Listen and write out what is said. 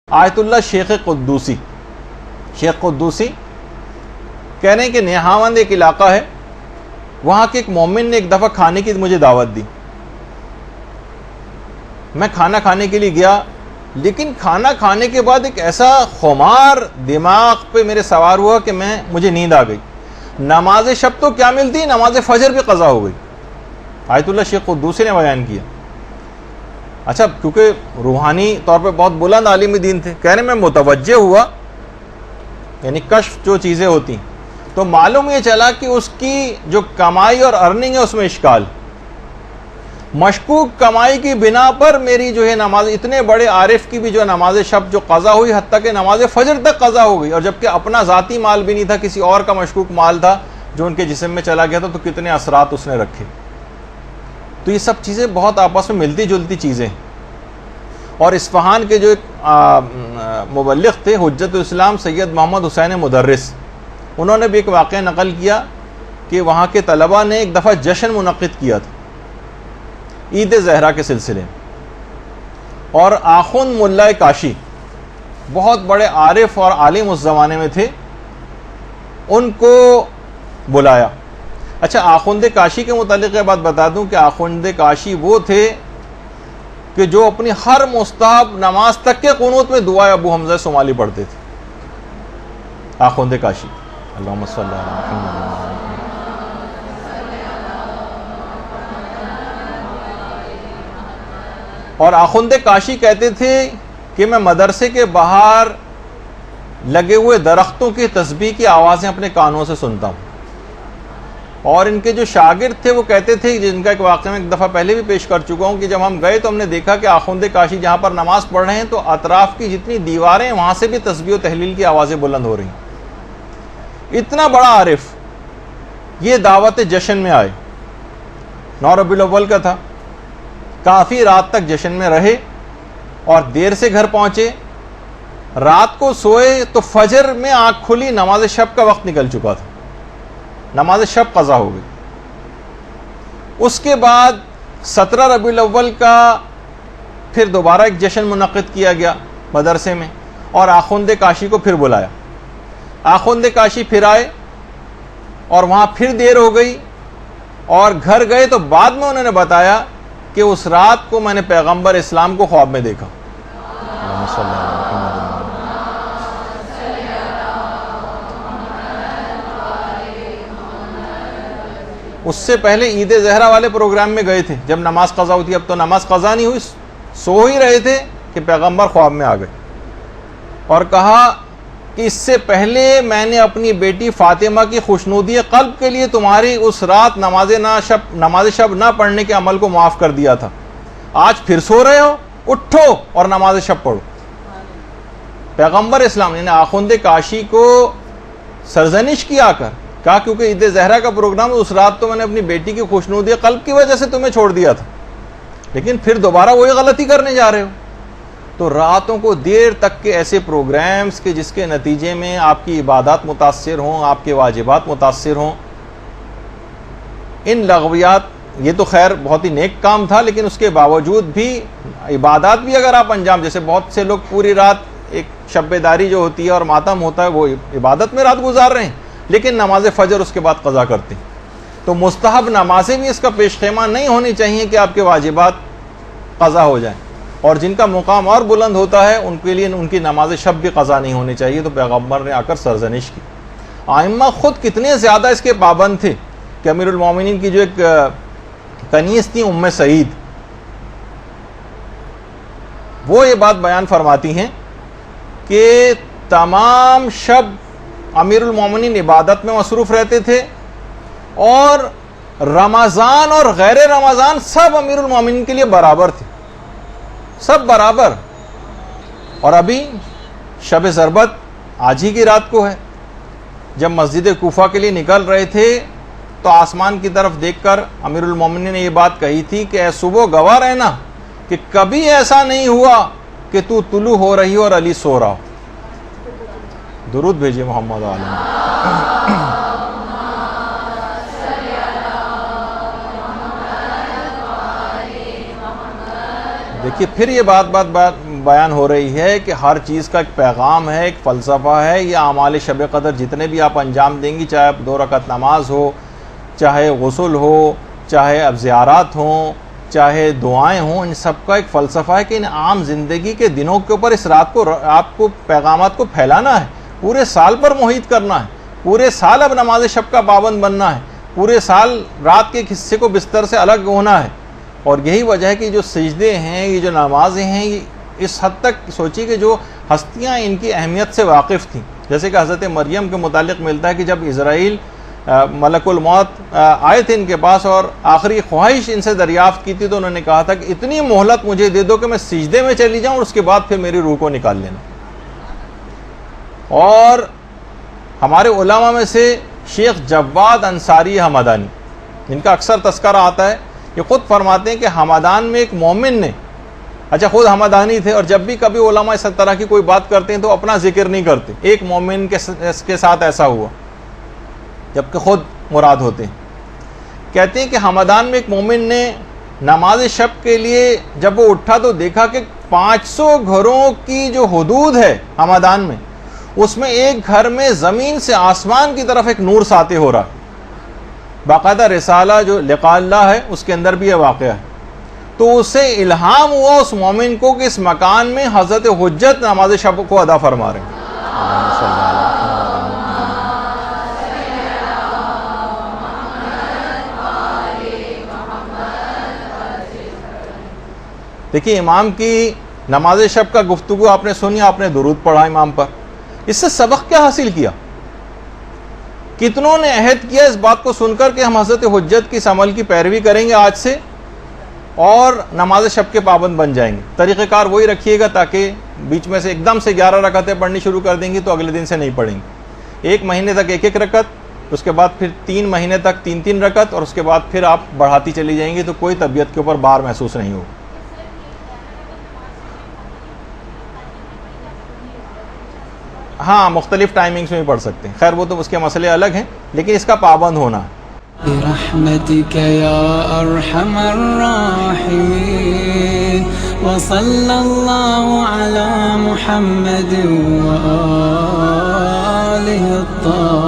آیت اللہ شیخ قدوسی کہہ رہے ہیں کہ نیہاوند ایک علاقہ ہے، وہاں کے ایک مومن نے ایک دفعہ کھانے کی مجھے دعوت دی. میں کھانا کھانے کے لیے گیا، لیکن کھانا کھانے کے بعد ایک ایسا خمار دماغ پہ میرے سوار ہوا کہ مجھے نیند آ گئی. نماز شب تو کیا ملتی، نماز فجر بھی قضا ہو گئی. آیت اللہ شیخ قدوسی نے بیان کیا. اچھا، کیونکہ روحانی طور پہ بہت بلند عالم دین تھے، کہہ رہے میں متوجہ ہوا، یعنی کشف جو چیزیں ہوتی، تو معلوم یہ چلا کہ اس کی جو کمائی اور ارننگ ہے اس میں اشکال. مشکوک کمائی کی بنا پر میری جو ہے نماز، اتنے بڑے عارف کی بھی جو نماز شب جو قضا ہوئی، حتیٰ کہ نماز فجر تک قضا ہو گئی، اور جبکہ اپنا ذاتی مال بھی نہیں تھا، کسی اور کا مشکوک مال تھا جو ان کے جسم میں چلا گیا تھا. تو کتنے اثرات اس نے رکھے. تو یہ سب چیزیں بہت آپس میں ملتی جلتی چیزیں. اور اصفہان کے جو ایک مبلغ تھے حجت الاسلام سید محمد حسین مدرس، انہوں نے بھی ایک واقعہ نقل کیا کہ وہاں کے طلباء نے ایک دفعہ جشن منعقد کیا تھا عید زہرا کے سلسلے میں، اور آخوند ملا کاشی بہت بڑے عارف اور عالم اس زمانے میں تھے، ان کو بلایا. اچھا، آخوند کاشی کے متعلق یہ بات بتا دوں کہ آخوند کاشی وہ تھے کہ جو اپنی ہر مستحب نماز تک کے قنوت میں دعائے ابو حمزہ صومالی پڑھتے تھے. آخوند کاشی، اللہم صلی اللہ علیہ وسلم. اور آخوند کاشی کہتے تھے کہ میں مدرسے کے باہر لگے ہوئے درختوں کی تسبیح کی آوازیں اپنے کانوں سے سنتا ہوں. اور ان کے جو شاگرد تھے وہ کہتے تھے، جن کا ایک واقعہ میں ایک دفعہ پہلے بھی پیش کر چکا ہوں، کہ جب ہم گئے تو ہم نے دیکھا کہ آخوند کاشی جہاں پر نماز پڑھ رہے ہیں تو اطراف کی جتنی دیواریں وہاں سے بھی تسبیح و تحلیل کی آوازیں بلند ہو رہی ہیں. اتنا بڑا عارف یہ دعوت جشن میں آئے، 9 ربیع الاول کا تھا، کافی رات تک جشن میں رہے اور دیر سے گھر پہنچے. رات کو سوئے تو فجر میں آنکھ کھلی، نماز شب کا وقت نکل چکا تھا، نماز شب قضا ہو گئی. اس کے بعد 17 ربیع الاول کا پھر دوبارہ ایک جشن منعقد کیا گیا مدرسے میں، اور آخوند کاشی کو پھر بلایا. آخوند کاشی پھر آئے اور وہاں پھر دیر ہو گئی، اور گھر گئے تو بعد میں انہوں نے بتایا کہ اس رات کو میں نے پیغمبر اسلام کو خواب میں دیکھا. اس سے پہلے عید زہرا والے پروگرام میں گئے تھے جب نماز قضا ہوئی. اب تو نماز قضا نہیں ہوئی، سو ہی رہے تھے کہ پیغمبر خواب میں آ گئے اور کہا کہ اس سے پہلے میں نے اپنی بیٹی فاطمہ کی خوشنودی قلب کے لیے تمہاری اس رات نماز شب نہ پڑھنے کے عمل کو معاف کر دیا تھا. آج پھر سو رہے ہو، اٹھو اور نماز شب پڑھو. پیغمبر اسلام نے آخوند کاشی کو سرزنش کیا کر کہا کیونکہ عید زہرا کا پروگرام اس رات تو میں نے اپنی بیٹی کی خوشنودی قلب کی وجہ سے تمہیں چھوڑ دیا تھا، لیکن پھر دوبارہ وہی غلطی کرنے جا رہے ہو. تو راتوں کو دیر تک کے ایسے پروگرامز کے جس کے نتیجے میں آپ کی عبادات متاثر ہوں، آپ کے واجبات متاثر ہوں، ان لغویات، یہ تو خیر بہت ہی نیک کام تھا، لیکن اس کے باوجود بھی عبادات بھی اگر آپ انجام، جیسے بہت سے لوگ پوری رات ایک شب بیداری جو ہوتی ہے اور ماتم ہوتا ہے وہ عبادت میں رات گزار رہے ہیں، لیکن نماز فجر اس کے بعد قضا کرتے ہیں. تو مستحب نمازیں بھی اس کا پیش خیمہ نہیں ہونی چاہیے کہ آپ کے واجبات قضا ہو جائیں، اور جن کا مقام اور بلند ہوتا ہے ان کے لیے ان کی نماز شب بھی قضا نہیں ہونی چاہیے. تو پیغمبر نے آ کر سرزنش کی. ائمہ خود کتنے زیادہ اس کے پابند تھے کہ امیر المومنین کی جو ایک کنیز تھی ام سعید، وہ یہ بات بیان فرماتی ہیں کہ تمام شب امیر المومنین عبادت میں مصروف رہتے تھے، اور رمضان اور غیر رمضان سب امیر المومنین کے لیے برابر تھے، سب برابر. اور ابھی شب ضربت آج ہی کی رات کو ہے. جب مسجد کوفہ کے لیے نکل رہے تھے تو آسمان کی طرف دیکھ کر امیر المومنین نے یہ بات کہی تھی کہ اے صبح گواہ رہنا کہ کبھی ایسا نہیں ہوا کہ تو طلوع ہو رہی ہو اور علی سو رہا ہو. درود بھیجئے محمد عالم. دیکھیے پھر یہ بات بیان ہو رہی ہے کہ ہر چیز کا ایک پیغام ہے، ایک فلسفہ ہے. یہ اعمال شب قدر جتنے بھی آپ انجام دیں گی، چاہے 2 رکعت نماز ہو، چاہے غسل ہو، چاہے اب زیارات ہوں، چاہے دعائیں ہوں، ان سب کا ایک فلسفہ ہے کہ ان عام زندگی کے دنوں کے اوپر اس رات کو آپ کو پیغامات کو پھیلانا ہے، پورے سال پر محیط کرنا ہے، پورے سال اب نماز شب کا پابند بننا ہے، پورے سال رات کے ایک حصے کو بستر سے الگ ہونا ہے. اور یہی وجہ ہے کہ جو سجدے ہیں، یہ جو نمازیں ہیں، یہ اس حد تک سوچی کہ جو ہستیاں ان کی اہمیت سے واقف تھیں. جیسے کہ حضرت مریم کے متعلق ملتا ہے کہ جب اسرائیل ملک الموت آئے تھے ان کے پاس اور آخری خواہش ان سے دریافت کی تھی، تو انہوں نے کہا تھا کہ اتنی مہلت مجھے دے دو کہ میں سجدے میں چلی جاؤں اور اس کے بعد پھر میری روح کو نکال لینا. اور ہمارے علماء میں سے شیخ جواد انصاری حمدانی، جن کا اکثر تذکرہ آتا ہے، یہ خود فرماتے ہیں کہ حمدان میں ایک مومن نے، اچھا خود حمدانی تھے، اور جب بھی کبھی علماء اس طرح کی کوئی بات کرتے ہیں تو اپنا ذکر نہیں کرتے. ایک مومن کے ساتھ ایسا ہوا جبکہ خود مراد ہوتے ہیں. کہتے ہیں کہ حمدان میں ایک مومن نے نماز شب کے لیے جب وہ اٹھا تو دیکھا کہ 500 گھروں کی جو حدود ہے حمدان میں، اس میں ایک گھر میں زمین سے آسمان کی طرف ایک نور ساطع ہو رہا. باقاعدہ رسالہ جو لقاء اللہ ہے اس کے اندر بھی یہ واقعہ ہے. تو اسے الہام ہوا اس مومن کو کہ اس مکان میں حضرت حجت نماز شب کو ادا فرما رہے ہیں. دیکھیے امام کی نماز شب کا گفتگو آپ نے سنی، آپ نے درود پڑھا امام پر، اس سے سبق کیا حاصل کیا؟ کتنوں نے عہد کیا اس بات کو سن کر کہ ہم حضرت حجت کی اس عمل کی پیروی کریں گے آج سے اور نماز شب کے پابند بن جائیں گے. طریقہ کار وہی رکھیے گا تاکہ بیچ میں سے ایک دم سے 11 رکعتیں پڑھنی شروع کر دیں گی تو اگلے دن سے نہیں پڑھیں گے. 1 مہینے تک 1 رکعت، اس کے بعد پھر 3 مہینے تک 3 رکعت، اور اس کے بعد پھر آپ بڑھاتی چلی جائیں گی تو کوئی طبیعت کے اوپر بار محسوس نہیں ہوگا. ہاں مختلف ٹائمنگز میں بھی پڑھ سکتے ہیں، خیر وہ تو اس کے مسئلے الگ ہیں، لیکن اس کا پابند ہونا ہے. برحمتك يا أرحم الراحمين وصلى الله على محمد وآله الطاهرين.